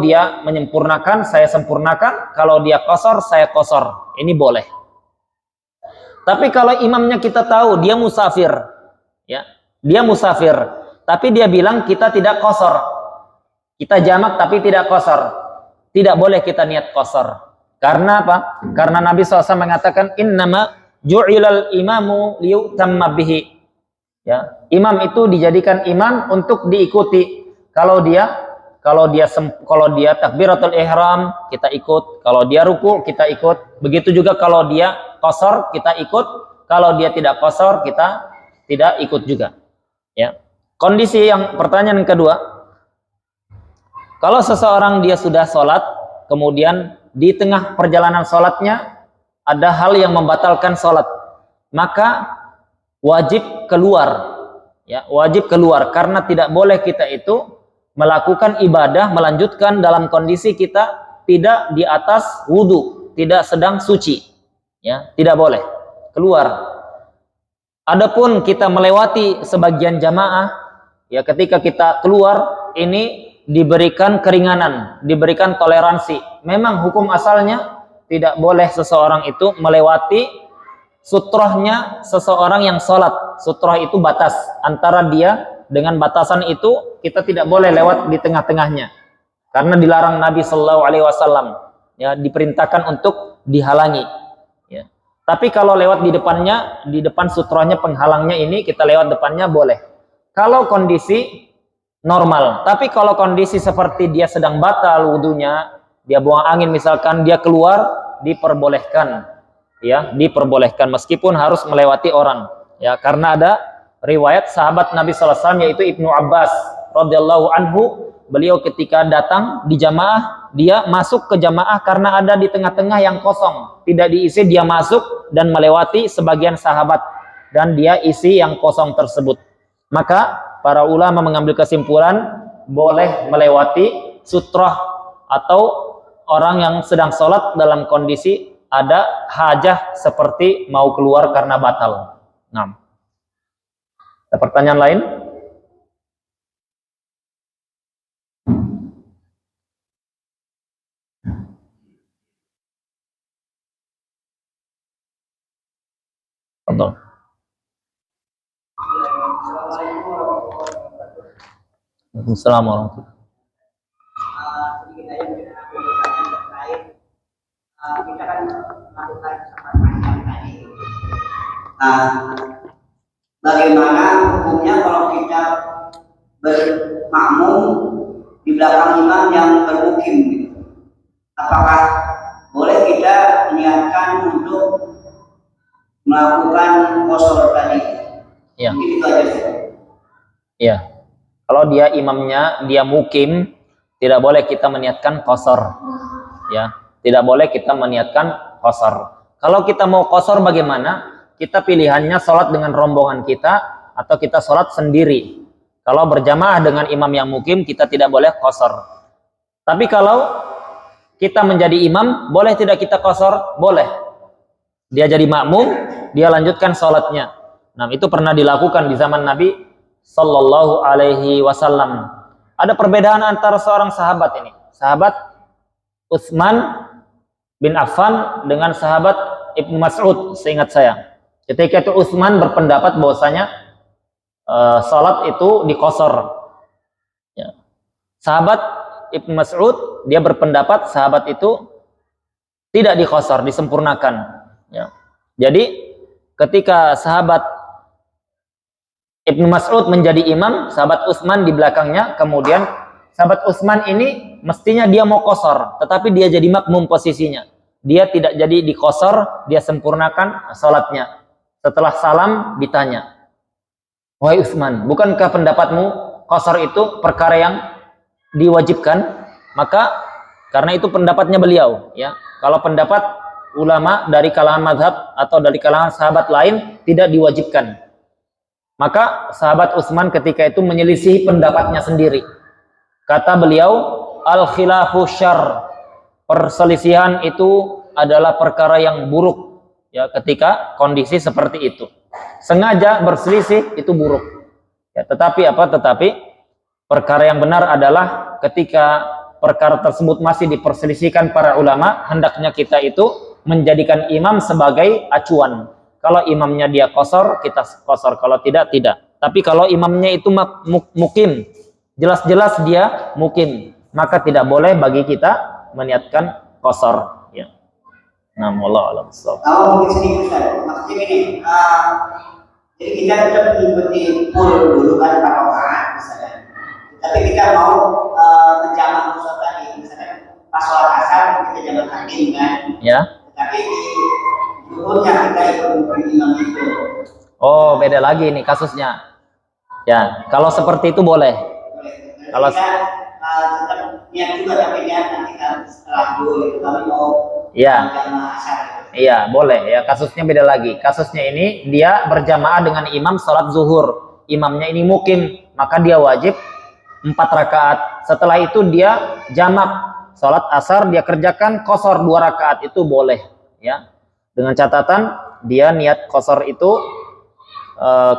dia menyempurnakan, saya sempurnakan. Kalau dia qasar, saya qasar. Ini boleh. Tapi kalau imamnya kita tahu dia musafir, ya, dia musafir, tapi dia bilang kita tidak qasar, kita jamak tapi tidak qasar, tidak boleh kita niat qasar. Karena apa? Karena Nabi SAW mengatakan innama ju'ilal imamu liyutamma bihi. Ya, imam itu dijadikan imam untuk diikuti. Kalau dia takbiratul ihram, kita ikut. Kalau dia ruku, kita ikut. Begitu juga kalau dia qasar, kita ikut. Kalau dia tidak qasar, kita tidak ikut juga. Ya. Kondisi yang pertanyaan kedua, kalau seseorang dia sudah sholat, kemudian di tengah perjalanan sholatnya ada hal yang membatalkan sholat, maka wajib keluar. Ya, wajib keluar karena tidak boleh kita itu melakukan ibadah, melanjutkan dalam kondisi kita tidak di atas wudu, tidak sedang suci. Ya, tidak boleh keluar. Adapun kita melewati sebagian jamaah, ya, ketika kita keluar ini diberikan keringanan, diberikan toleransi. Memang hukum asalnya tidak boleh seseorang itu melewati sutrohnya seseorang yang sholat. Sutroh itu batas antara dia dengan batasan itu, kita tidak boleh lewat di tengah-tengahnya karena dilarang Nabi Shallallahu Alaihi Wasallam. ya, diperintahkan untuk dihalangi, ya. Tapi kalau lewat di depannya, di depan sutranya penghalangnya ini kita lewat depannya boleh. Kalau kondisi normal, tapi kalau kondisi seperti dia sedang batal wudunya, dia buang angin misalkan, dia keluar, diperbolehkan, ya, diperbolehkan meskipun harus melewati orang, ya, karena ada riwayat sahabat Nabi sallallahu alaihi wasallam yaitu Ibnu Abbas radhiyallahu anhu, beliau ketika datang di jamaah, dia masuk ke jamaah karena ada di tengah-tengah yang kosong, tidak diisi, dia masuk dan melewati sebagian sahabat dan dia isi yang kosong tersebut. Maka para ulama mengambil kesimpulan boleh melewati sutrah atau orang yang sedang sholat dalam kondisi ada hajah seperti mau keluar karena batal. Nah, ada pertanyaan lain? Contoh. Assalamualaikum warahmatullahi Kita kan melakukan sahabat panjang tadi. Bagaimana hukumnya kalau kita bermakmum di belakang imam yang bermukim? Apakah boleh kita niatkan untuk melakukan qashar tadi? Ya. Mungkin itu aja. Ya. Kalau dia imamnya, dia mukim, tidak boleh kita meniatkan qashar. Ya, tidak boleh kita meniatkan qashar. Kalau kita mau qashar bagaimana? Kita pilihannya sholat dengan rombongan kita atau kita sholat sendiri. Kalau berjamaah dengan imam yang mukim, kita tidak boleh qashar. Tapi kalau kita menjadi imam, boleh tidak kita qashar? Boleh. Dia jadi makmum, dia lanjutkan sholatnya. Nah, itu pernah dilakukan di zaman Nabi Sallallahu Alaihi Wasallam. Ada perbedaan antara seorang sahabat ini, sahabat Utsman bin Affan dengan sahabat Ibnu Mas'ud, seingat saya. Ketika itu Utsman berpendapat bahwasanya salat itu diqashar. Ya. Sahabat Ibnu Mas'ud dia berpendapat sahabat itu tidak diqashar, disempurnakan. Ya. Jadi ketika sahabat Ibnu Mas'ud menjadi imam, sahabat Utsman di belakangnya, kemudian sahabat Utsman ini mestinya dia mau qashar, tetapi dia jadi makmum posisinya. Dia tidak jadi diqashar, dia sempurnakan salatnya. Setelah salam ditanya, "Wahai Utsman, bukankah pendapatmu qashar itu perkara yang diwajibkan?" Maka karena itu pendapatnya beliau, ya. Kalau pendapat ulama dari kalangan mazhab atau dari kalangan sahabat lain tidak diwajibkan. Maka sahabat Utsman ketika itu menyelisihi pendapatnya sendiri. Kata beliau, "Al-khilafu syarr." Perselisihan itu adalah perkara yang buruk. Ya, ketika kondisi seperti itu, sengaja berselisih itu buruk. Ya, tetapi perkara yang benar adalah ketika perkara tersebut masih diperselisihkan para ulama, hendaknya kita itu menjadikan imam sebagai acuan. Kalau imamnya dia qashar, kita qashar. Kalau tidak, tidak. Tapi kalau imamnya itu mukim, jelas-jelas dia mukim, maka tidak boleh bagi kita meniatkan qashar. Nah, wallahu a'lam bishawab. Mungkin sedikit Ustaz, maksudnya ini, jadi kita tetap mengikuti full dulu kan 4 rakaat misalnya. Tapi kita mau menjamak sholat tadi, misalnya pas sholat asar kita jamak hakim kan. Ya. Tapi di zuhurnya kita ikut mengikuti imam itu. Oh, beda lagi nih kasusnya. Ya, kalau seperti itu boleh. Kalau kita tetap niat juga, tapi niat nanti kan setelah dulu kami mau. Iya, iya boleh ya. Kasusnya beda lagi. Kasusnya ini dia berjamaah dengan imam sholat zuhur. Imamnya ini mukim, maka dia wajib 4 rakaat. Setelah itu dia jamak sholat asar, dia kerjakan qashar 2 rakaat, itu boleh. Ya, dengan catatan dia niat qashar itu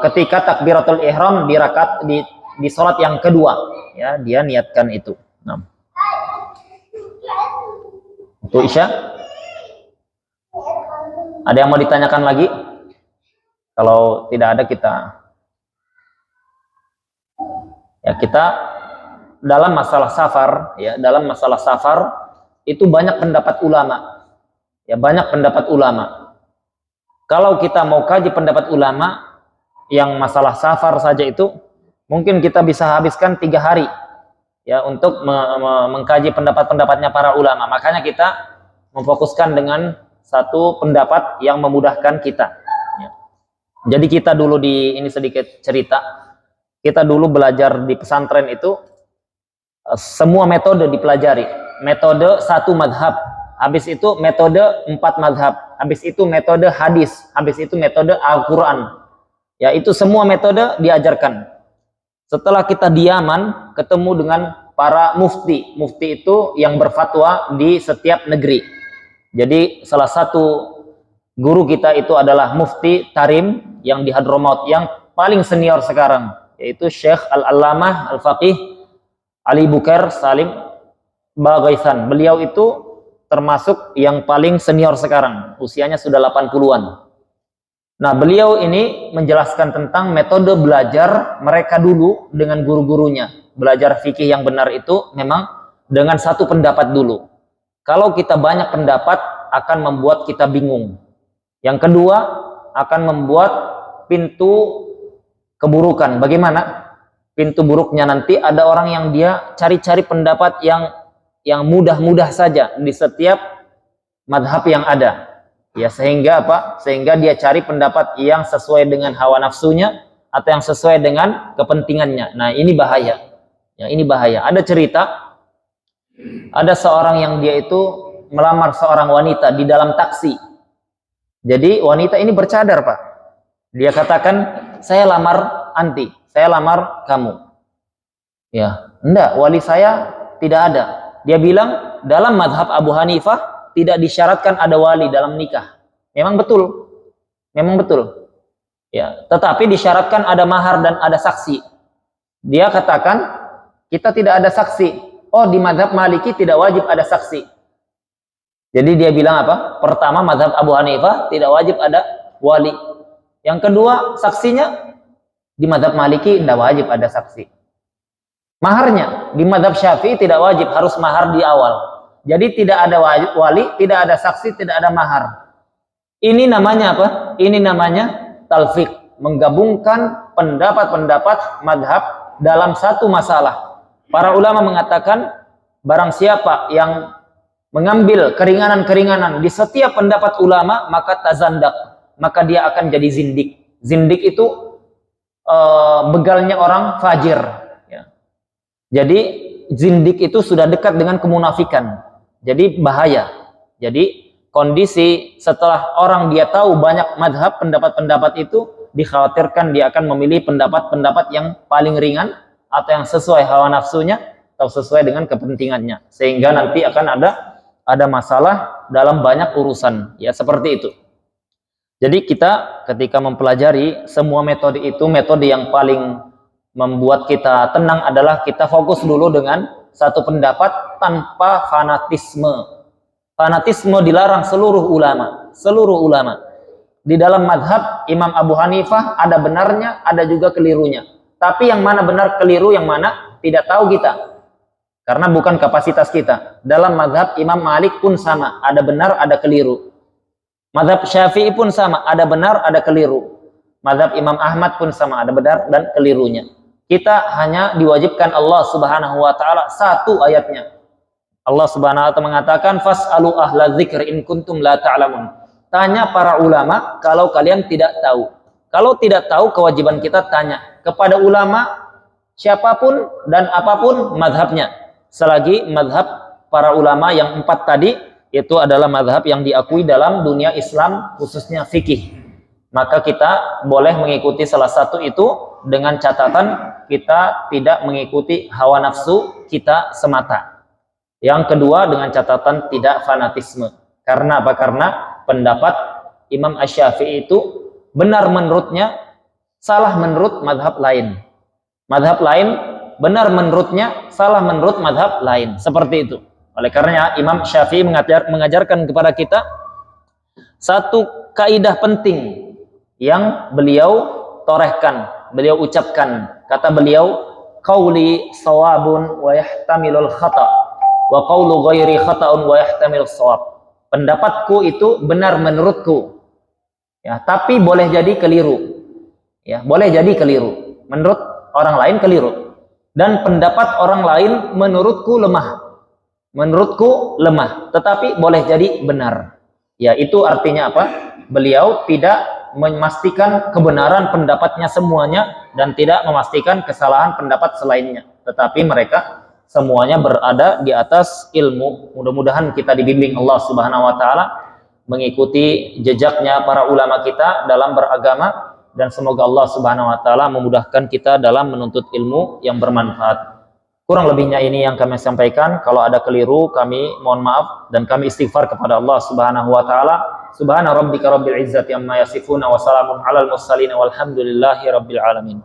ketika takbiratul ihram di rakaat di sholat yang kedua. Ya, dia niatkan itu. Nah, untuk Isya. Ada yang mau ditanyakan lagi? Kalau tidak ada kita dalam masalah safar, ya, dalam masalah safar itu banyak pendapat ulama. Ya, banyak pendapat ulama. Kalau kita mau kaji pendapat ulama yang masalah safar saja itu, mungkin kita bisa habiskan 3 hari ya untuk mengkaji pendapat-pendapatnya para ulama. Makanya kita memfokuskan dengan satu pendapat yang memudahkan kita. Ya. Jadi kita dulu ini sedikit cerita. Kita dulu belajar di pesantren itu semua metode dipelajari. Metode 1 madhab, habis itu metode 4 madhab, habis itu metode hadis, habis itu metode Al-Quran. Ya, itu semua metode diajarkan. Setelah kita di Yaman, ketemu dengan para mufti. Mufti itu yang berfatwa di setiap negeri. Jadi salah satu guru kita itu adalah Mufti Tarim yang di Hadramaut, yang paling senior sekarang, yaitu Syekh Al-Allamah Al-Faqih Ali Bukair Salim Bagaisan. Beliau itu termasuk yang paling senior sekarang, usianya sudah 80-an. Nah, beliau ini menjelaskan tentang metode belajar mereka dulu dengan guru-gurunya. Belajar fikih yang benar itu memang dengan 1 pendapat dulu. Kalau kita banyak pendapat akan membuat kita bingung. Yang kedua, akan membuat pintu keburukan. Bagaimana? Pintu buruknya nanti ada orang yang dia cari-cari pendapat yang mudah-mudah saja di setiap madhab yang ada. Ya, sehingga apa? Sehingga dia cari pendapat yang sesuai dengan hawa nafsunya atau yang sesuai dengan kepentingannya. Nah, ini bahaya. Ya, ini bahaya. Ada cerita, ada seorang yang dia itu melamar seorang wanita di dalam taksi. Jadi wanita ini bercadar, Pak. Dia katakan, saya lamar anti, saya lamar kamu. Ya, enggak, wali saya tidak ada. Dia bilang, dalam madhab Abu Hanifah, tidak disyaratkan ada wali dalam nikah. Memang betul. Memang betul. Ya, tetapi disyaratkan ada mahar dan ada saksi. Dia katakan, kita tidak ada saksi. Oh, di madhab Maliki tidak wajib ada saksi. Jadi dia bilang apa? Pertama, madhab Abu Hanifah tidak wajib ada wali. Yang kedua, saksinya di madhab Maliki tidak wajib ada saksi. Maharnya di madhab Syafi'i tidak wajib, harus mahar di awal. Jadi tidak ada wali, tidak ada saksi, tidak ada mahar. Ini namanya apa? Ini namanya talfiq, menggabungkan pendapat-pendapat madhab dalam satu masalah. Para ulama mengatakan, barang siapa yang mengambil keringanan-keringanan di setiap pendapat ulama, maka tazandak, maka dia akan jadi zindik. Zindik itu begalnya orang fajir. Ya. Jadi zindik itu sudah dekat dengan kemunafikan. Jadi bahaya. Jadi kondisi setelah orang dia tahu banyak madhab, pendapat-pendapat itu, dikhawatirkan dia akan memilih pendapat-pendapat yang paling ringan atau yang sesuai hawa nafsunya atau sesuai dengan kepentingannya, sehingga nanti akan ada masalah dalam banyak urusan. Ya, seperti itu. Jadi kita ketika mempelajari semua metode itu, metode yang paling membuat kita tenang adalah kita fokus dulu dengan satu pendapat tanpa fanatisme. Fanatisme dilarang seluruh ulama. Seluruh ulama. Di dalam madhab Imam Abu Hanifah ada benarnya, ada juga kelirunya. Tapi yang mana benar keliru, yang mana tidak tahu kita. Karena bukan kapasitas kita. Dalam madhab Imam Malik pun sama. Ada benar, ada keliru. Madhab Syafi'i pun sama. Ada benar, ada keliru. Madhab Imam Ahmad pun sama. Ada benar dan kelirunya. Kita hanya diwajibkan Allah Subhanahu wa taala satu ayatnya. Allah Subhanahu wa taala mengatakan, fas'alu ahla dzikri in kuntum la ta'lamun. Tanya para ulama kalau kalian tidak tahu. Kalau tidak tahu, kewajiban kita tanya kepada ulama siapapun dan apapun madhabnya. Selagi madhab para ulama yang 4 tadi itu adalah madhab yang diakui dalam dunia Islam, khususnya fikih. Maka kita boleh mengikuti salah satu itu dengan catatan kita tidak mengikuti hawa nafsu kita semata. Yang kedua, dengan catatan tidak fanatisme. Karena apa? Karena pendapat Imam Asy-Syafi'i itu benar menurutnya, salah menurut madhab lain. Madhab lain benar menurutnya, salah menurut madhab lain. Seperti itu. Oleh karenanya Imam Syafi'i mengajarkan kepada kita satu kaidah penting yang beliau torehkan, beliau ucapkan. Kata beliau, qauli shawabun wa yahtamilul khata' wa qawlu ghairi khata'un wa yahtamil shawab. Pendapatku itu benar menurutku. Ya, tapi boleh jadi keliru. Ya, boleh jadi keliru. Menurut orang lain keliru. Dan pendapat orang lain menurutku lemah. Menurutku lemah, tetapi boleh jadi benar. Ya, itu artinya apa? Beliau tidak memastikan kebenaran pendapatnya semuanya dan tidak memastikan kesalahan pendapat selainnya. Tetapi mereka semuanya berada di atas ilmu. Mudah-mudahan kita dibimbing Allah Subhanahu wa taala mengikuti jejaknya para ulama kita dalam beragama, dan semoga Allah Subhanahu wa taala memudahkan kita dalam menuntut ilmu yang bermanfaat. Kurang lebihnya ini yang kami sampaikan. Kalau ada keliru, kami mohon maaf dan kami istighfar kepada Allah Subhanahu wa taala. Subhana rabbika rabbil izzati amma yasifuna wa salamun alal mursalin walhamdulillahi rabbil alamin.